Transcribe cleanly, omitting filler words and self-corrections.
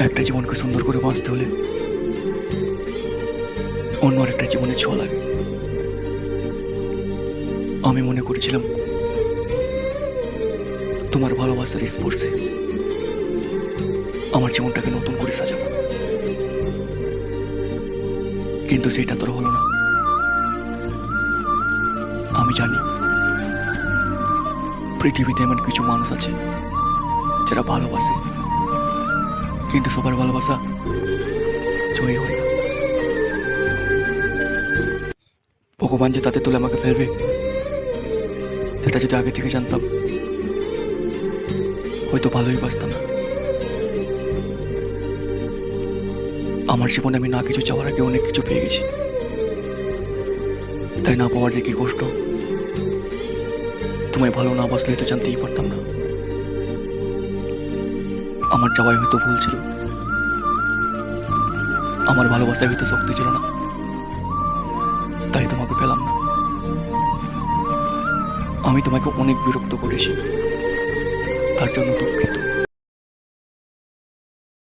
একটা জীবনকে সুন্দর করে বাঁচতে হলে অন্য আরেকটা জীবনে ছোঁয়া লাগে। আমি মনে করেছিলাম তোমার ভালোবাসার স্পর্শে আমার জীবনটাকে নতুন করে সাজাবো, কিন্তু সেটা তোর হলো না। আমি জানি পৃথিবীতে এমন কিছু মানুষ আছে যারা ভালোবাসে, কিন্তু সবার ভালোবাসা জয়ী হয় না। ভগবান যে তাতে তুলে আমাকে ফেলবে সেটা যদি আগে থেকে জানতাম হয়তো ভালোই বাসতাম না। আমার জীবনে আমি না কিছু চাওয়ার আগে অনেক কিছু পেয়ে গেছি, তাই না পাওয়ার যে কি কষ্ট তোমায় ভালো না বাসলে তো জানতেই পারতাম না। আমার চাওয়াই হয়তো ভুল ছিল, আমার ভালোবাসায় হয়তো শক্তি ছিল না, তাই তোমাকে পেলাম না। আমি তোমাকে অনেক বিরক্ত করেছি, তার জন্য দুঃখিত।